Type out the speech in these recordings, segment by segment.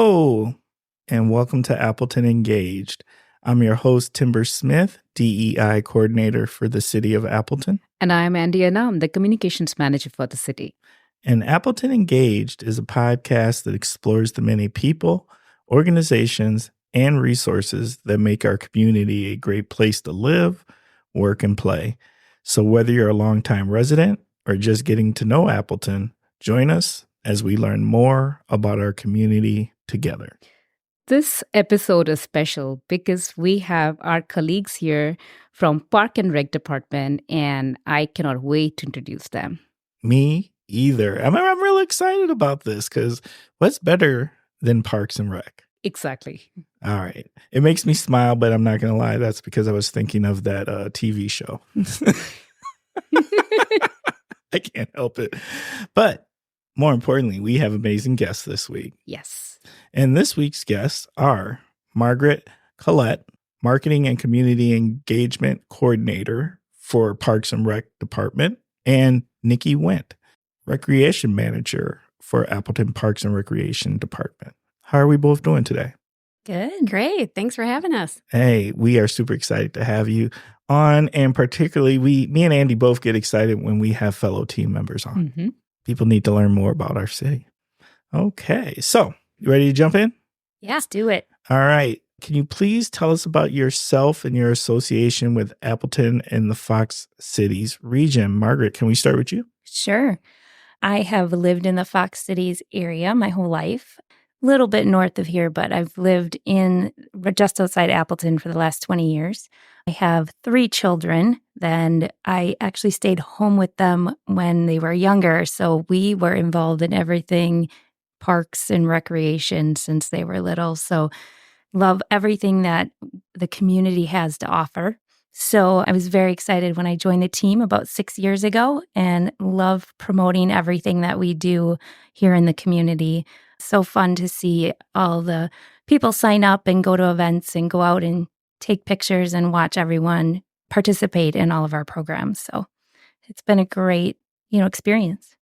Hello, and welcome to Appleton Engaged. I'm your host, Timber Smith, DEI coordinator for the city of Appleton. And I'm Andy Anam, the communications manager for the city. And Appleton Engaged is a podcast that explores the many people, organizations, and resources that make our community a great place to live, work, and play. So whether you're a longtime resident or just getting to know Appleton, join us as we learn more about our community together. This episode is special because we have our colleagues here from Park and Rec Department, and I cannot wait to introduce them. Me either. I'm really excited about this because what's better than Parks and Rec? Exactly. All right. It makes me smile, but I'm not going to lie. That's because I was thinking of that TV show. I can't help it. But more importantly, we have amazing guests this week. Yes. And this week's guests are Margaret Collett, Marketing and Community Engagement Coordinator for Parks and Rec Department, and Niki Wendt, Recreation Manager for Appleton Parks and Recreation Department. How are we both doing today? Good. Great. Thanks for having us. Hey, we are super excited to have you on. And particularly, me and Andy both get excited when we have fellow team members on. Mm-hmm. People need to learn more about our city. Okay. So, you ready to jump in? Yeah, let's do it. All right. Can you please tell us about yourself and your association with Appleton and the Fox Cities region? Margaret, can we start with you? Sure. I have lived in the Fox Cities area my whole life. A little bit north of here, but I've lived in just outside Appleton for the last 20 years. I have 3 children, and I actually stayed home with them when they were younger. So we were involved in everything parks and recreation since they were little. So love everything that the community has to offer. So I was very excited when I joined the team about 6 years ago and love promoting everything that we do here in the community. So fun to see all the people sign up and go to events and go out and take pictures and watch everyone participate in all of our programs. So it's been a great, experience.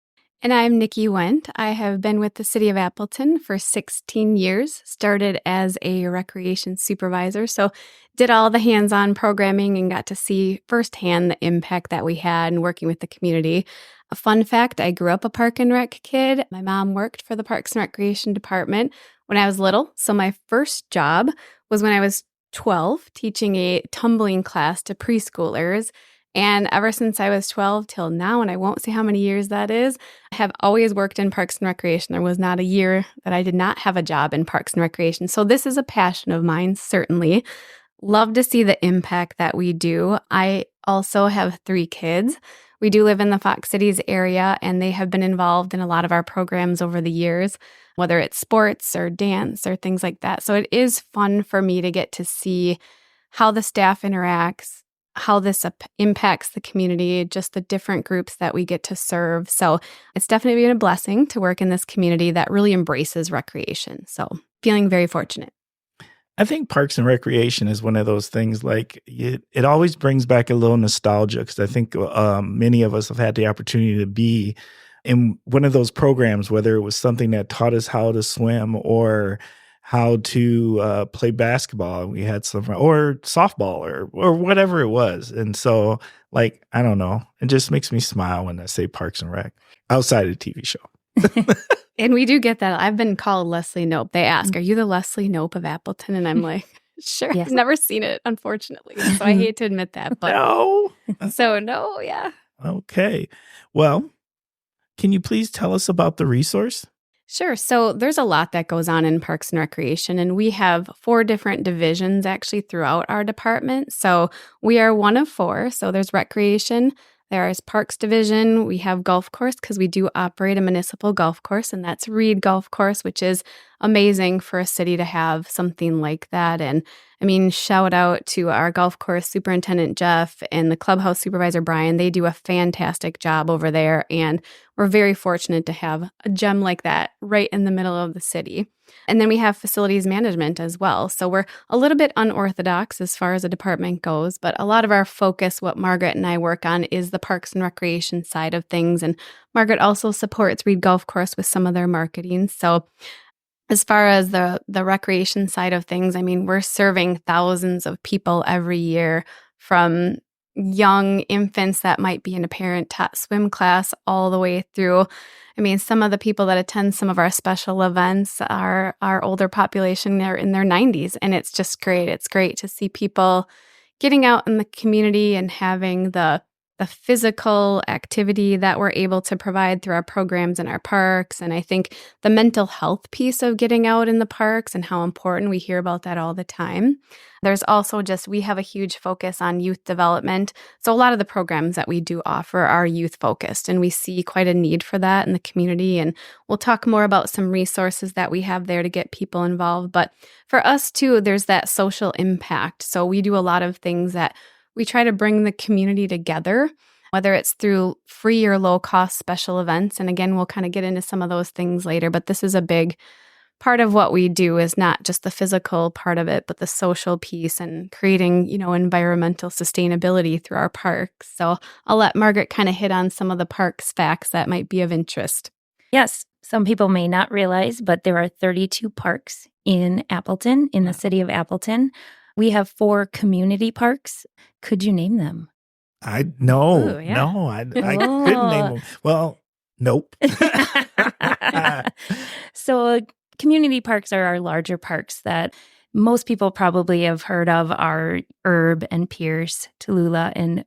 And I'm Niki Wendt. I have been with the City of Appleton for 16 years, started as a recreation supervisor, so did all the hands-on programming and got to see firsthand the impact that we had in working with the community. A fun fact, I grew up a Park and Rec kid. My mom worked for the Parks and Recreation Department when I was little, so my first job was when I was 12, teaching a tumbling class to preschoolers. And ever since I was 12 till now, and I won't say how many years that is, I have always worked in Parks and Recreation. There was not a year that I did not have a job in Parks and Recreation. So this is a passion of mine, certainly. Love to see the impact that we do. I also have 3 kids. We do live in the Fox Cities area, and they have been involved in a lot of our programs over the years, whether it's sports or dance or things like that. So it is fun for me to get to see how the staff interacts, how this impacts the community, just the different groups that we get to serve. So it's definitely been a blessing to work in this community that really embraces recreation. So feeling very fortunate. I think Parks and Recreation is one of those things like it always brings back a little nostalgia because I think many of us have had the opportunity to be in one of those programs, whether it was something that taught us how to swim or how to play basketball. We had some, or softball or whatever it was. And so, I don't know, it just makes me smile when I say Parks and Rec outside of the TV show. And we do get that. I've been called Leslie Knope. They ask, are you the Leslie Knope of Appleton? And I'm like, sure. Yes. I've never seen it, unfortunately. So I hate to admit that. But No. So no, yeah. Okay. Well, can you please tell us about the resource? Sure. So there's a lot that goes on in Parks and Recreation, and we have 4 different divisions actually throughout our department. So we are one of 4. So there's recreation, there is Parks Division, we have golf course because we do operate a municipal golf course, and that's Reed Golf Course, which is amazing for a city to have something like that. And I mean, shout out to our golf course superintendent, Jeff, and the clubhouse supervisor, Brian. They do a fantastic job over there, and we're very fortunate to have a gem like that right in the middle of the city. And then we have facilities management as well. So we're a little bit unorthodox as far as a department goes, but a lot of our focus, what Margaret and I work on, is the Parks and Recreation side of things. And Margaret also supports Reed Golf Course with some of their marketing. So as far as the recreation side of things, I mean, we're serving thousands of people every year, from young infants that might be in a parent-taught swim class all the way through. I mean, some of the people that attend some of our special events are our older population. They're in their 90s, and it's just great. It's great to see people getting out in the community and having the physical activity that we're able to provide through our programs in our parks. And I think the mental health piece of getting out in the parks and how important, we hear about that all the time. There's also we have a huge focus on youth development. So a lot of the programs that we do offer are youth focused, and we see quite a need for that in the community. And we'll talk more about some resources that we have there to get people involved. But for us too, there's that social impact. So we do a lot of things that we try to bring the community together, whether it's through free or low-cost special events. And again, we'll kind of get into some of those things later, but this is a big part of what we do, is not just the physical part of it, but the social piece and creating, environmental sustainability through our parks. So I'll let Margaret kind of hit on some of the parks facts that might be of interest. Yes, some people may not realize, but there are 32 parks in Appleton, in the city of Appleton. We have 4 community parks. Could you name them? I couldn't name them. Well, nope. So community parks are our larger parks that most people probably have heard of, are Herb and Pierce, Tallulah, and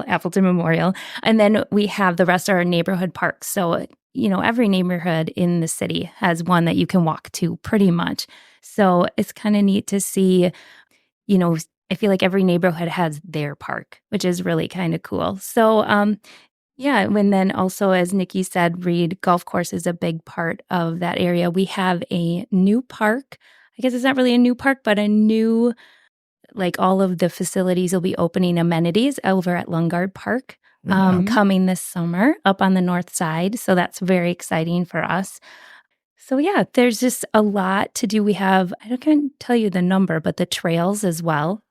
Appleton Memorial. And then we have the rest of our neighborhood parks. So, every neighborhood in the city has one that you can walk to pretty much. So it's kind of neat to see, I feel like every neighborhood has their park, which is really kind of cool. So, and then also, as Niki said, Reed Golf Course is a big part of that area. We have a new park. I guess it's not really a new park, but a new, all of the facilities will be opening amenities over at Lungard Park coming this summer up on the north side. So that's very exciting for us. So there's just a lot to do. We have, I can't tell you the number, but the trails as well.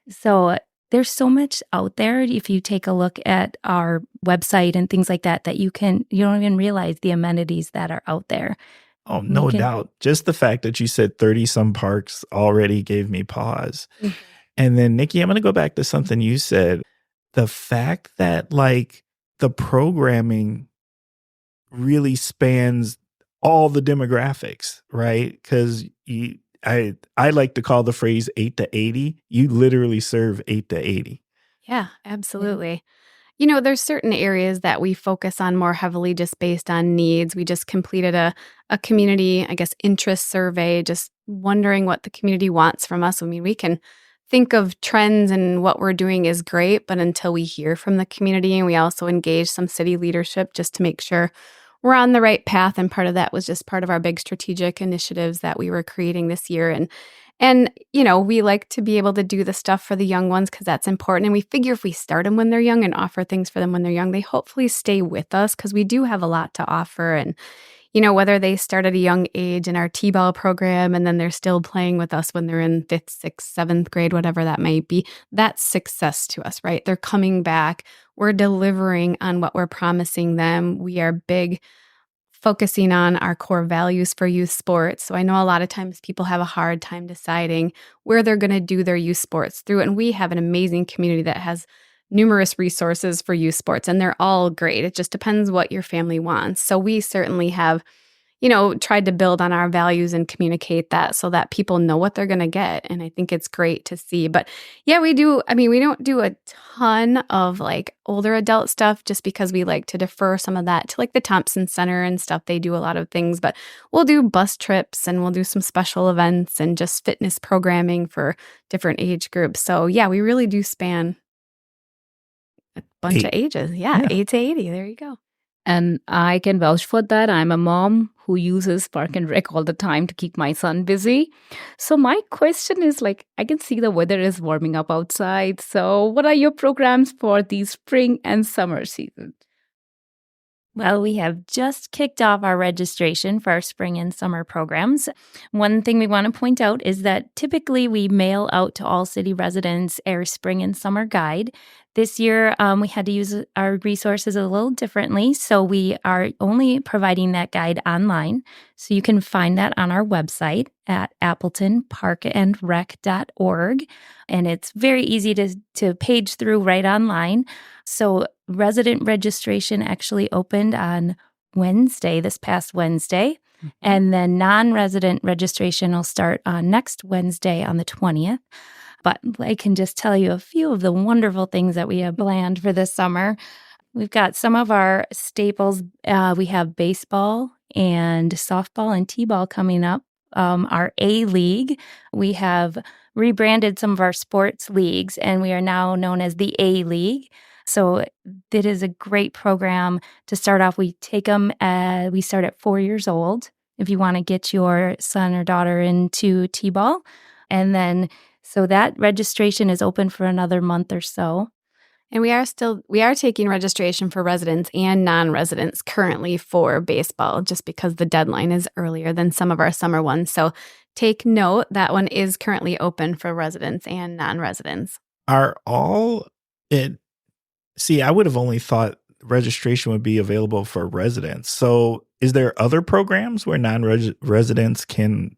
So there's so much out there. If you take a look at our website and things like that, you don't even realize the amenities that are out there. Oh, no doubt. Just the fact that you said 30 some parks already gave me pause. Mm-hmm. And then Niki, I'm going to go back to something you said. The fact that the programming really spans all the demographics, right? Because I like to call the phrase 8 to 80. You literally serve 8 to 80. Yeah, absolutely. There's certain areas that we focus on more heavily just based on needs. We just completed a community, interest survey, just wondering what the community wants from us. I mean, we can think of trends and what we're doing is great, but until we hear from the community, and we also engage some city leadership just to make sure we're on the right path. And part of that was just part of our big strategic initiatives that we were creating this year. And we like to be able to do the stuff for the young ones because that's important. And we figure if we start them when they're young and offer things for them when they're young, they hopefully stay with us because we do have a lot to offer. And, whether they start at a young age in our T-ball program and then they're still playing with us when they're in 5th, 6th, 7th grade, whatever that may be, that's success to us, right? They're coming back. We're delivering on what we're promising them. We are big focusing on our core values for youth sports. So I know a lot of times people have a hard time deciding where they're going to do their youth sports through. And we have an amazing community that has numerous resources for youth sports, and they're all great. It just depends what your family wants. So we certainly have, tried to build on our values and communicate that so that people know what they're going to get. And I think it's great to see. But we do. I mean, we don't do a ton of older adult stuff just because we like to defer some of that to the Thompson Center and stuff. They do a lot of things, but we'll do bus trips and we'll do some special events and just fitness programming for different age groups. So we really do span a bunch of ages. 8 to 80. There you go. And I can vouch for that. I'm a mom who uses Park and Rec all the time to keep my son busy. So my question is I can see the weather is warming up outside. So what are your programs for the spring and summer season? Well, we have just kicked off our registration for our spring and summer programs. One thing we want to point out is that typically we mail out to all city residents our spring and summer guide. This year, we had to use our resources a little differently, so we are only providing that guide online. So you can find that on our website at appletonparkandrec.org, and it's very easy to page through right online. So resident registration actually opened on Wednesday, this past Wednesday, and then non-resident registration will start on next Wednesday on the 20th. But I can just tell you a few of the wonderful things that we have planned for this summer. We've got some of our staples. We have baseball and softball and t-ball coming up. Our A League, we have rebranded some of our sports leagues, and we are now known as the A League. So it is a great program to start off. We take them, we start at 4 years old if you want to get your son or daughter into t-ball. And then so that registration is open for another month or so. And we are taking registration for residents and non-residents currently for baseball, just because the deadline is earlier than some of our summer ones. So take note, that one is currently open for residents and non-residents. Are all it? See, I would have only thought registration would be available for residents. So is there other programs where non-residents can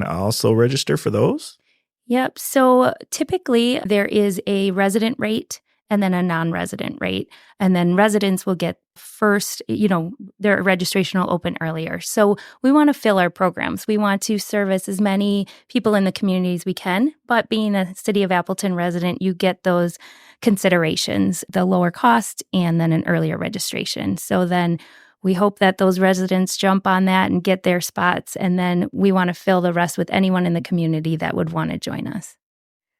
also register for those? Yep. So typically there is a resident rate and then a non-resident rate. And then residents will get first, their registration will open earlier. So we want to fill our programs. We want to service as many people in the community as we can. But being a City of Appleton resident, you get those considerations, the lower cost and then an earlier registration. So then we hope that those residents jump on that and get their spots. And then we want to fill the rest with anyone in the community that would want to join us.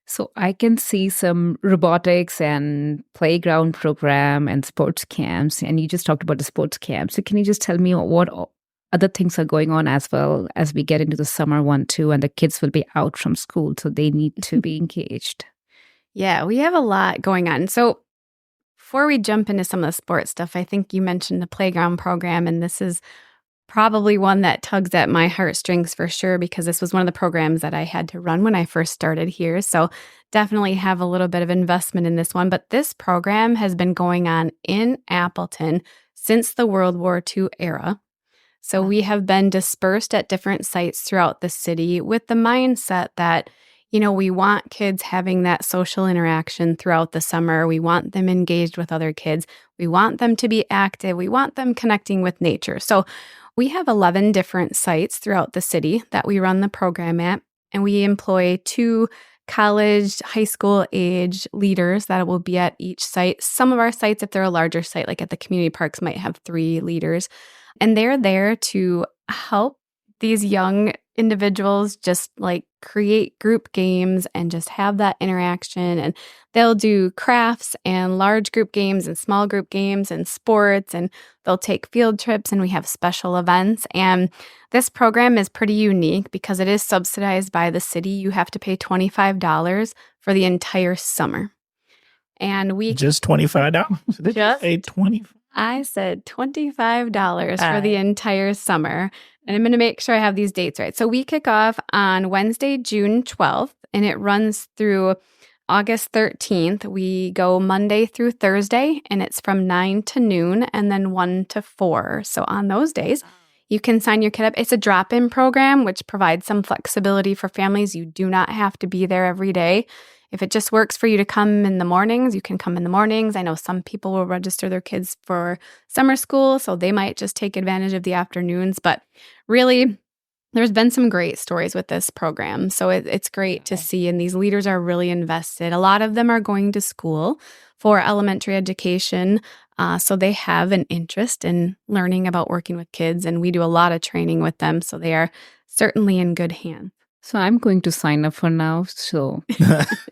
So I can see some robotics and playground program and sports camps. And you just talked about the sports camps. So can you just tell me what other things are going on as well as we get into the summer one too, and the kids will be out from school, so they need to be engaged? Yeah, we have a lot going on. So before we jump into some of the sports stuff, I think you mentioned the playground program, and this is probably one that tugs at my heartstrings for sure, because this was one of the programs that I had to run when I first started here. So definitely have a little bit of investment in this one. But this program has been going on in Appleton since the World War II era. So we have been dispersed at different sites throughout the city with the mindset that we want kids having that social interaction throughout the summer. We want them engaged with other kids. We want them to be active. We want them connecting with nature. So we have 11 different sites throughout the city that we run the program at, and we employ 2 college, high school age leaders that will be at each site. Some of our sites, if they're a larger site, like at the community parks, might have 3 leaders, and they're there to help these young individuals just like create group games and just have that interaction. And they'll do crafts and large group games and small group games and sports, and they'll take field trips, and we have special events. And this program is pretty unique because it is subsidized by the city. You have to pay $25 for the entire summer. And we just $25? Did you say 20? I said $25 for the entire summer. And I'm going to make sure I have these dates right. So we kick off on Wednesday, June 12th, and it runs through August 13th. We go Monday through Thursday, and it's from 9 to noon and then 1 to 4. So on those days, you can sign your kid up. It's a drop-in program, which provides some flexibility for families. You do not have to be there every day. If it just works for you to come in the mornings, you can come in the mornings. I know some people will register their kids for summer school, so they might just take advantage of the afternoons. But really, there's been some great stories with this program. So it's great to see, and these leaders are really invested. A lot of them are going to school for elementary education, so they have an interest in learning about working with kids, and we do a lot of training with them, so they are certainly in good hands. So I'm going to sign up for now. So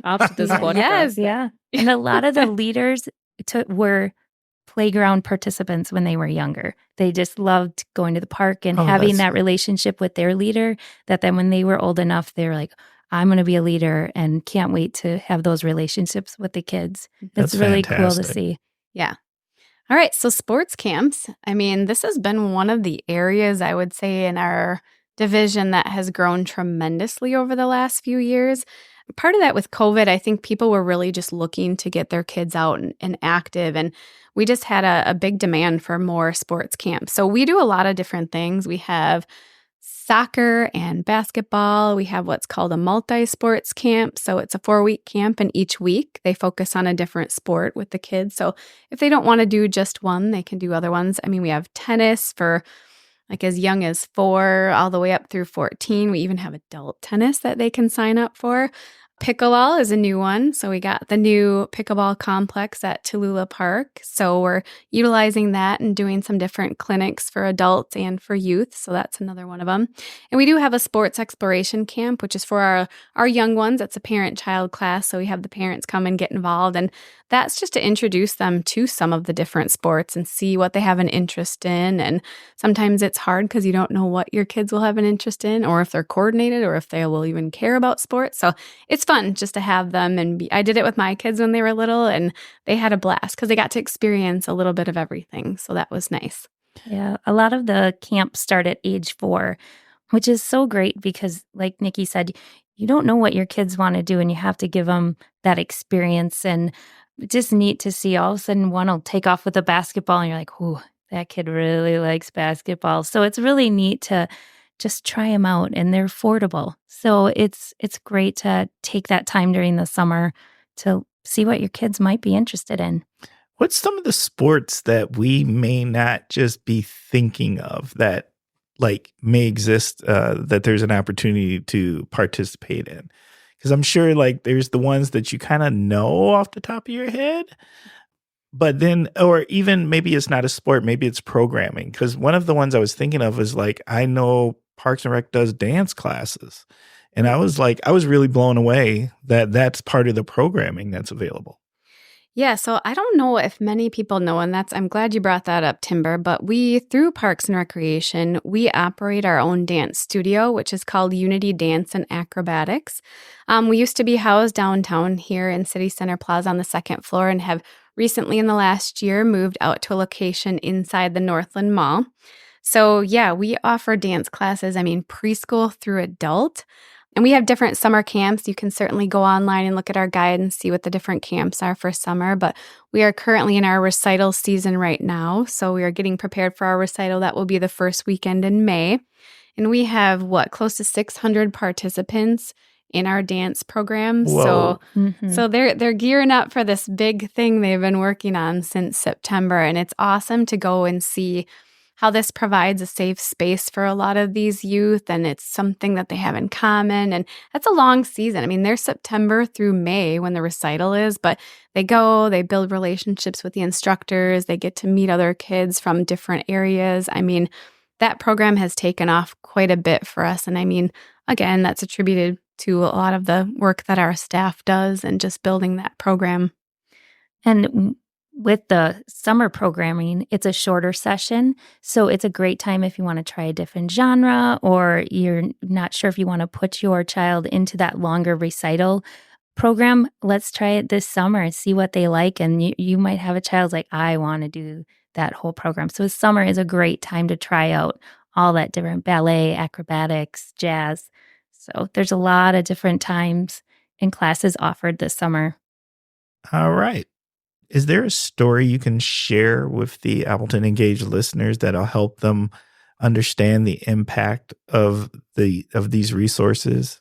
after this podcast. Yes, yeah. And a lot of the leaders were playground participants when they were younger. They just loved going to the park and having that relationship with their leader, that then when they were old enough, they were like, I'm going to be a leader, and can't wait to have those relationships with the kids. That's really fantastic. Cool to see. Yeah. All right. So sports camps. I mean, this has been one of the areas I would say in our division that has grown tremendously over the last few years. part of that with COVID, I think people were really just looking to get their kids out and active. And we just had a big demand for more sports camps. So we do a lot of different things. We have soccer and basketball. We have what's called a multi-sports camp. So it's a 4-week camp, and each week they focus on a different sport with the kids. So if they don't want to do just one, they can do other ones. I mean, we have tennis for like as young as 4 all the way up through 14. We even have adult tennis that they can sign up for. Pickleball is a new one. So we got the new pickleball complex at Tallulah Park. So we're utilizing that and doing some different clinics for adults and for youth. So that's another one of them. And we do have a sports exploration camp, which is for our young ones. It's a parent-child class. So we have the parents come and get involved. And that's just to introduce them to some of the different sports and see what they have an interest in. And sometimes it's hard because you don't know what your kids will have an interest in, or if they're coordinated, or if they will even care about sports. So it's fun just to have them. And I did it with my kids when they were little, and they had a blast because they got to experience a little bit of everything. So that was nice. Yeah, a lot of the camps start at age 4, which is so great because, like Niki said, you don't know what your kids want to do, and you have to give them that experience. And it's just neat to see all of a sudden one will take off with a basketball, and you're like, "Ooh, that kid really likes basketball." So it's really neat to just try them out, and they're affordable. So it's great to take that time during the summer to see what your kids might be interested in. What's some of the sports that we may not just be thinking of that like may exist, that there's an opportunity to participate in? Because I'm sure like there's the ones that you kind of know off the top of your head, but then, or even maybe it's not a sport, maybe it's programming. Because one of the ones I was thinking of is like, I know Parks and Rec does dance classes. And I was really blown away that that's part of the programming that's available. Yeah, so I don't know if many people know, and I'm glad you brought that up, Timber, but we, through Parks and Recreation, we operate our own dance studio, which is called Unity Dance and Acrobatics. We used to be housed downtown here in City Center Plaza on the 2nd floor, and have recently in the last year moved out to a location inside the Northland Mall. So yeah, we offer dance classes, preschool through adult. And we have different summer camps. You can certainly go online and look at our guide and see what the different camps are for summer. But we are currently in our recital season right now. So we are getting prepared for our recital. That will be the first weekend in May. And we have, close to 600 participants in our dance program. Whoa. So they're gearing up for this big thing they've been working on since September. And it's awesome to go and see how this provides a safe space for a lot of these youth, and it's something that they have in common. And that's a long season. They're September through May when the recital is, but they build relationships with the instructors, they get to meet other kids from different areas. That program has taken off quite a bit for us. And again, that's attributed to a lot of the work that our staff does and just building that program. And with the summer programming, it's a shorter session. So it's a great time if you want to try a different genre, or you're not sure if you want to put your child into that longer recital program. Let's try it this summer and see what they like. And you might have a child like, I want to do that whole program. So summer is a great time to try out all that different ballet, acrobatics, jazz. So there's a lot of different times and classes offered this summer. All right. Is there a story you can share with the Appleton Engaged listeners that'll help them understand the impact of these resources?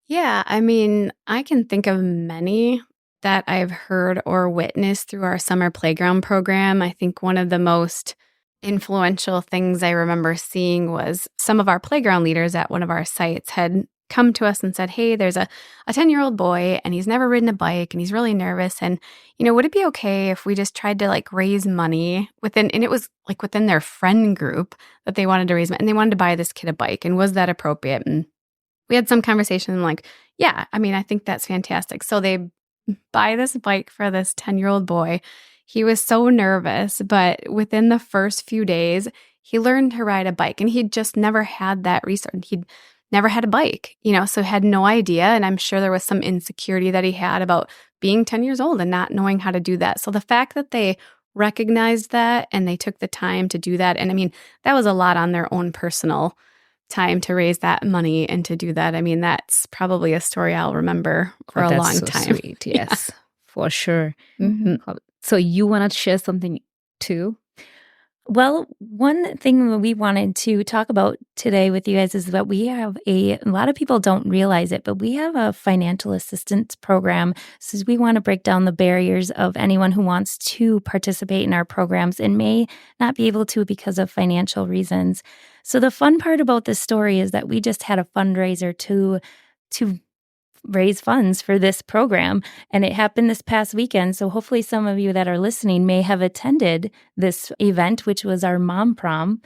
Yeah, I can think of many that I've heard or witnessed through our summer playground program. I think one of the most influential things I remember seeing was some of our playground leaders at one of our sites had come to us and said, hey, there's a 10-year-old boy and he's never ridden a bike and he's really nervous. And, would it be okay if we just tried to raise money and it was within their friend group that they wanted to raise money and they wanted to buy this kid a bike. And was that appropriate? And we had some conversation yeah, I think that's fantastic. So they buy this bike for this 10-year-old boy. He was so nervous, but within the first few days, he learned to ride a bike and he'd just never had that resource. He'd never had a bike, so had no idea. And I'm sure there was some insecurity that he had about being 10 years old and not knowing how to do that. So the fact that they recognized that and they took the time to do that, and that was a lot on their own personal time to raise that money and to do that. I mean, that's probably a story I'll remember for a that's long so time. Sweet. Yes, for sure. Mhm. So you want to share something too? Well, one thing that we wanted to talk about today with you guys is that we have a lot of people don't realize it, but we have a financial assistance program. So we want to break down the barriers of anyone who wants to participate in our programs and may not be able to because of financial reasons. So the fun part about this story is that we just had a fundraiser to raise funds for this program. And it happened this past weekend. So hopefully some of you that are listening may have attended this event, which was our mom prom.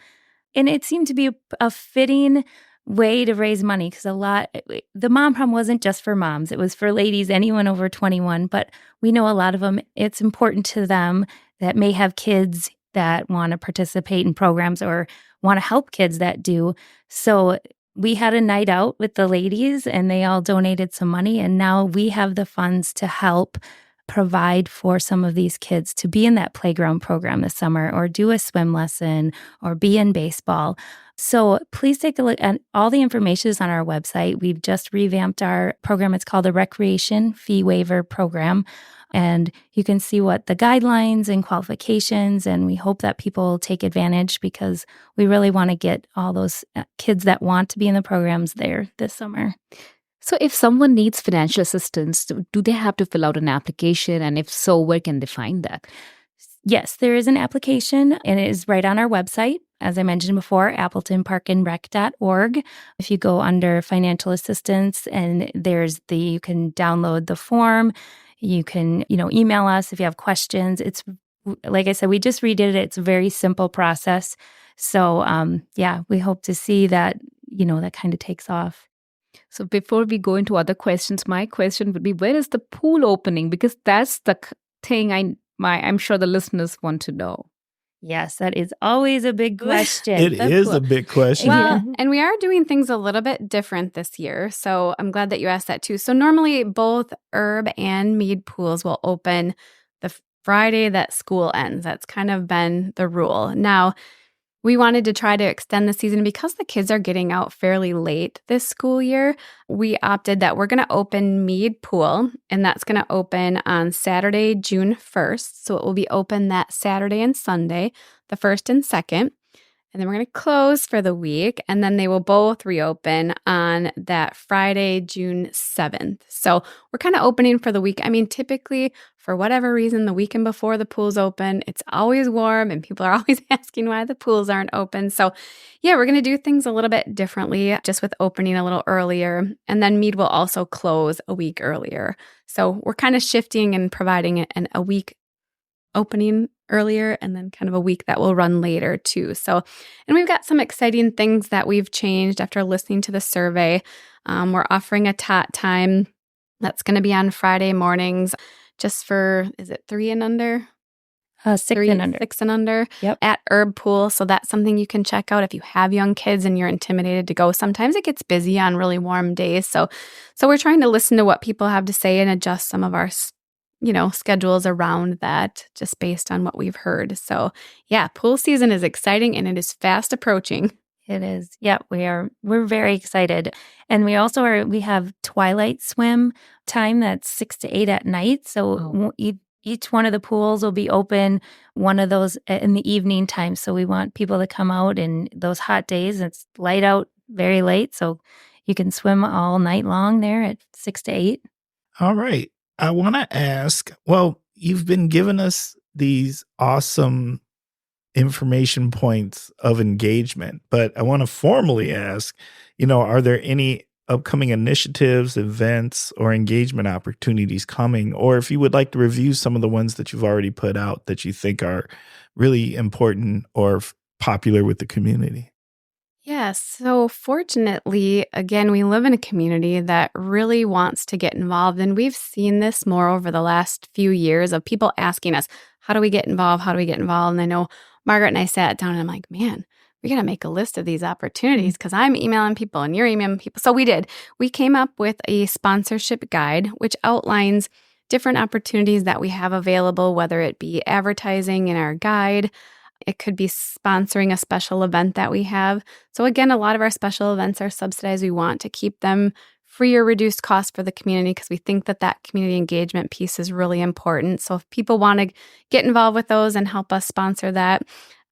And it seemed to be a fitting way to raise money because the mom prom wasn't just for moms. It was for ladies, anyone over 21. But we know a lot of them, it's important to them that may have kids that want to participate in programs or want to help kids that do. So we had a night out with the ladies and they all donated some money. And now we have the funds to help provide for some of these kids to be in that playground program this summer or do a swim lesson or be in baseball. So please take a look at all the information is on our website. We've just revamped our program. It's called the Recreation Fee Waiver Program. And you can see what the guidelines and qualifications, and we hope that people take advantage because we really want to get all those kids that want to be in the programs there this summer. So if someone needs financial assistance, do they have to fill out an application? And if so, where can they find that? Yes, there is an application and it is right on our website. As I mentioned before, appletonparkandrec.org. If you go under financial assistance and you can download the form. You can, email us if you have questions. It's like I said, we just redid it. It's a very simple process. So, we hope to see that, that kind of takes off. So before we go into other questions, my question would be, where is the pool opening? Because that's the thing I'm sure the listeners want to know. Yes, that is always a big question. It is a big question. Well, and we are doing things a little bit different this year. So I'm glad that you asked that too. So normally both Herb and Mead pools will open the Friday that school ends. That's kind of been the rule. Now, we wanted to try to extend the season because the kids are getting out fairly late this school year. We opted that we're going to open Mead Pool, and that's going to open on Saturday, June 1st. So it will be open that Saturday and Sunday, the 1st and 2nd. And then we're going to close for the week, and then they will both reopen on that Friday, June 7th. So we're kind of opening for the week. I mean, typically, for whatever reason, the weekend before the pools open, it's always warm, and people are always asking why the pools aren't open. So yeah, we're going to do things a little bit differently, just with opening a little earlier. And then Mead will also close a week earlier. So we're kind of shifting and providing a week opening earlier and then kind of a week that will run later too. So, and we've got some exciting things that we've changed after listening to the survey. We're offering a tot time that's going to be on Friday mornings just for, is it 3 and under? 6 and under. 6 and under. Yep. At Herb Pool. So that's something you can check out if you have young kids and you're intimidated to go. Sometimes it gets busy on really warm days. So we're trying to listen to what people have to say and adjust some of our schedules around that just based on what we've heard. So yeah, pool season is exciting and it is fast approaching. It is. Yeah, we're very excited. And we have twilight swim time that's 6 to 8 at night. So each one of the pools will be open one of those in the evening time. So we want people to come out in those hot days. It's light out very late. So you can swim all night long there at 6 to 8. All right. I want to ask, you've been giving us these awesome information points of engagement, but I want to formally ask, are there any upcoming initiatives, events, or engagement opportunities coming? Or if you would like to review some of the ones that you've already put out that you think are really important or popular with the community? Yes. So fortunately, again, we live in a community that really wants to get involved. And we've seen this more over the last few years of people asking us, how do we get involved? How do we get involved? And I know Margaret and I sat down and I'm like, man, we got to make a list of these opportunities because I'm emailing people and you're emailing people. So we did. We came up with a sponsorship guide, which outlines different opportunities that we have available, whether it be advertising in our guide, It could be sponsoring a special event that we have. So again, a lot of our special events are subsidized. We want to keep them free or reduced cost for the community because we think that that community engagement piece is really important. So if people want to get involved with those and help us sponsor that,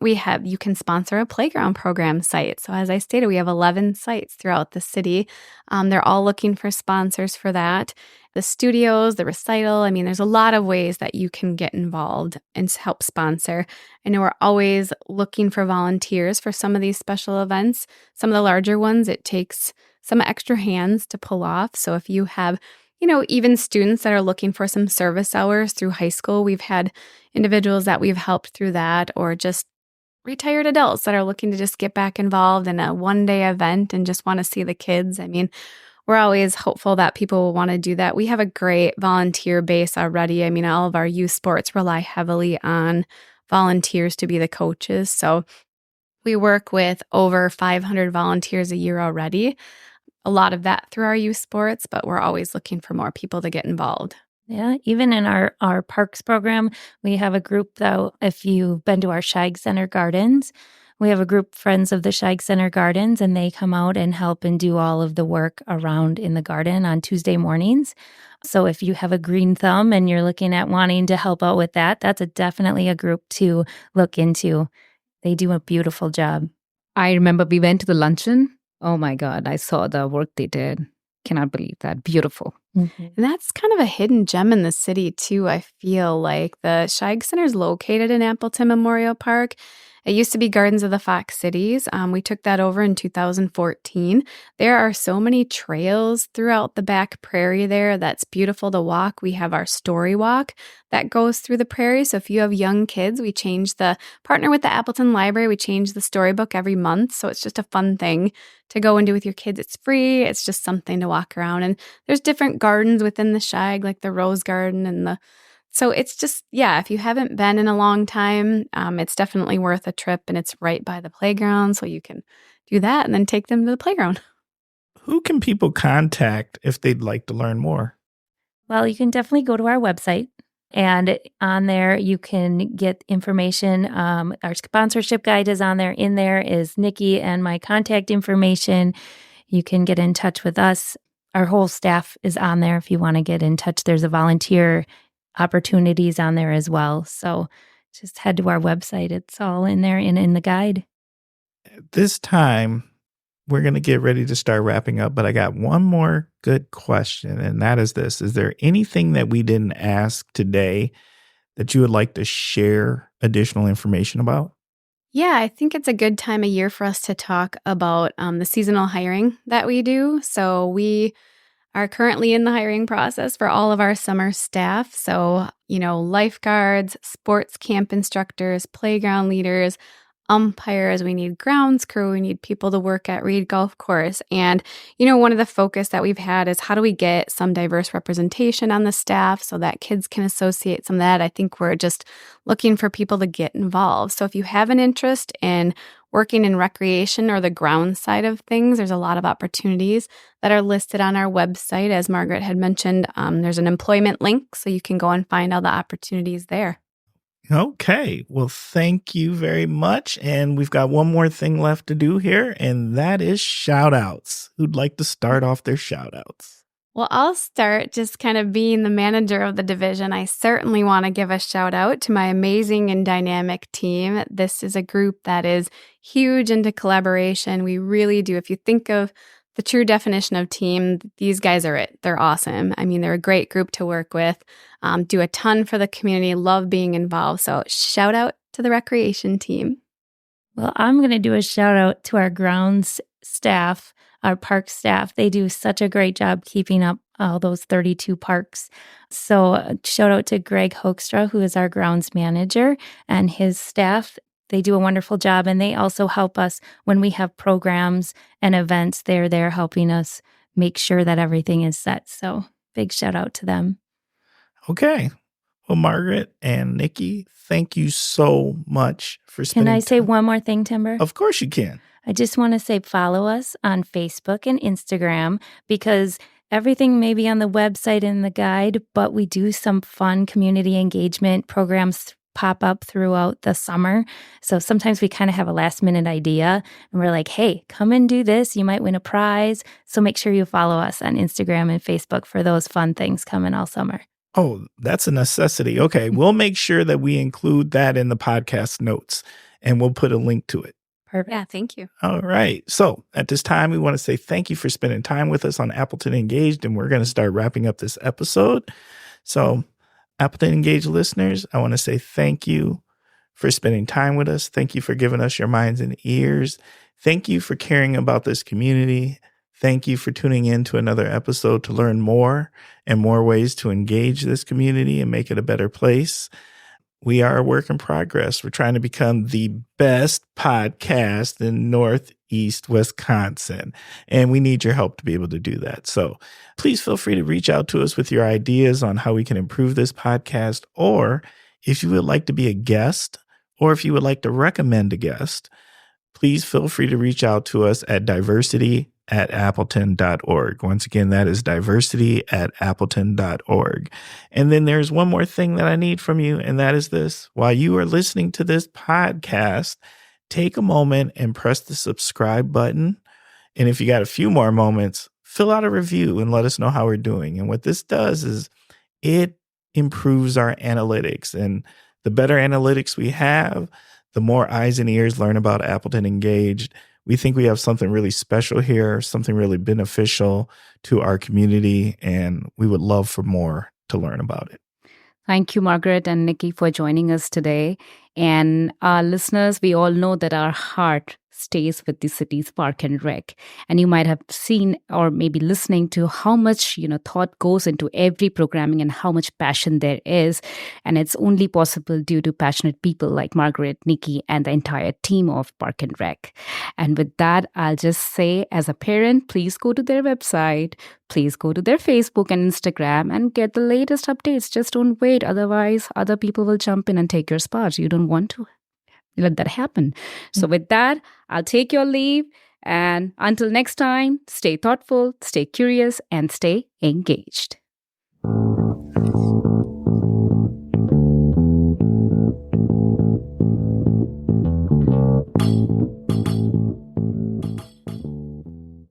you can sponsor a playground program site. So as I stated, we have 11 sites throughout the city. They're all looking for sponsors for that. The studios, the recital, there's a lot of ways that you can get involved and help sponsor. I know we're always looking for volunteers for some of these special events. Some of the larger ones, it takes some extra hands to pull off. So if you have, even students that are looking for some service hours through high school, we've had individuals that we've helped through that, or just retired adults that are looking to just get back involved in a one-day event and just want to see the kids. We're always hopeful that people will want to do that. We have a great volunteer base already. All of our youth sports rely heavily on volunteers to be the coaches. So we work with over 500 volunteers a year already. A lot of that through our youth sports, but we're always looking for more people to get involved. Yeah, even in our parks program, we have a group, though, if you've been to our Scheig Center Gardens, we have a group, Friends of the Scheig Center Gardens, and they come out and help and do all of the work around in the garden on Tuesday mornings. So if you have a green thumb and you're looking at wanting to help out with that, that's definitely a group to look into. They do a beautiful job. I remember we went to the luncheon. Oh my God, I saw the work they did. Cannot believe that. Beautiful. Mm-hmm. And that's kind of a hidden gem in the city, too. I feel like the Scheig Center is located in Appleton Memorial Park. It used to be Gardens of the Fox Cities. We took that over in 2014. There are so many trails throughout the back prairie there that's beautiful to walk. We have our story walk that goes through the prairie. So if you have young kids, we partner with the Appleton Library. We change the storybook every month. So it's just a fun thing to go and do with your kids. It's free. It's just something to walk around. And there's different gardens within the Scheig, like the Rose Garden and so it's just, if you haven't been in a long time, it's definitely worth a trip, and it's right by the playground, so you can do that and then take them to the playground. Who can people contact if they'd like to learn more? Well, you can definitely go to our website, and on there you can get information. Our sponsorship guide is on there. In there is Niki and my contact information. You can get in touch with us. Our whole staff is on there if you want to get in touch. There's a volunteer opportunities on there as well. So just head to our website. It's all in there and in the guide. At this time, we're going to get ready to start wrapping up, but I got one more good question, and that is this. Is there anything that we didn't ask today that you would like to share additional information about? Yeah, I think it's a good time of year for us to talk about the seasonal hiring that we do. So we are currently in the hiring process for all of our summer staff. So, lifeguards, sports camp instructors, playground leaders, umpires, we need grounds crew, we need people to work at Reed Golf Course. And, one of the focus that we've had is how do we get some diverse representation on the staff so that kids can associate some of that. I think we're just looking for people to get involved. So if you have an interest in working in recreation or the ground side of things, there's a lot of opportunities that are listed on our website. As Margaret had mentioned, there's an employment link, so you can go and find all the opportunities there. Okay. Well, thank you very much. And we've got one more thing left to do here, and that is shout outs. Who'd like to start off their shout outs? Well, I'll start just kind of being the manager of the division. I certainly want to give a shout out to my amazing and dynamic team. This is a group that is huge into collaboration. We really do. If you think of the true definition of team, these guys are it. They're awesome. They're a great group to work with, do a ton for the community, love being involved. So shout out to the recreation team. Well, I'm going to do a shout out to our grounds staff, our park staff. They do such a great job keeping up all those 32 parks. So shout out to Greg Hoekstra, who is our grounds manager, and his staff. They do a wonderful job, and they also help us when we have programs and events. They're there helping us make sure that everything is set. So big shout out to them. Okay. Well, Margaret and Niki, thank you so much for spending Can I say one more thing, Timber? Of course you can. I just want to say follow us on Facebook and Instagram, because everything may be on the website and the guide, but we do some fun community engagement programs pop up throughout the summer. So sometimes we kind of have a last minute idea and we're like, hey, come and do this. You might win a prize. So make sure you follow us on Instagram and Facebook for those fun things coming all summer. Oh, that's a necessity. Okay. We'll make sure that we include that in the podcast notes and we'll put a link to it. Perfect. Yeah, thank you. All right. So at this time, we want to say thank you for spending time with us on Appleton Engaged, and we're going to start wrapping up this episode. So Appleton Engaged listeners, I want to say thank you for spending time with us. Thank you for giving us your minds and ears. Thank you for caring about this community. Thank you for tuning in to another episode to learn more and more ways to engage this community and make it a better place. We are a work in progress. We're trying to become the best podcast in Northeast Wisconsin, and we need your help to be able to do that. So please feel free to reach out to us with your ideas on how we can improve this podcast, or if you would like to be a guest, or if you would like to recommend a guest, please feel free to reach out to us at diversity@appleton.org. Once again, that is diversity@appleton.org. And then there's one more thing that I need from you, and that is this. While you are listening to this podcast, take a moment and press the subscribe button. And if you got a few more moments, fill out a review and let us know how we're doing. And what this does is it improves our analytics. And the better analytics we have, the more eyes and ears learn about Appleton Engaged. We think we have something really special here, something really beneficial to our community, and we would love for more to learn about it. Thank you, Margaret and Niki, for joining us today. And our listeners, we all know that our heart stays with the city's park and rec. And you might have seen or maybe listening to how much, thought goes into every programming and how much passion there is. And it's only possible due to passionate people like Margaret, Niki, and the entire team of Park and Rec. And with that, I'll just say, as a parent, please go to their website, please go to their Facebook and Instagram and get the latest updates. Just don't wait. Otherwise, other people will jump in and take your spot. You don't want to let that happen. So with that, I'll take your leave. And until next time, stay thoughtful, stay curious, and stay engaged.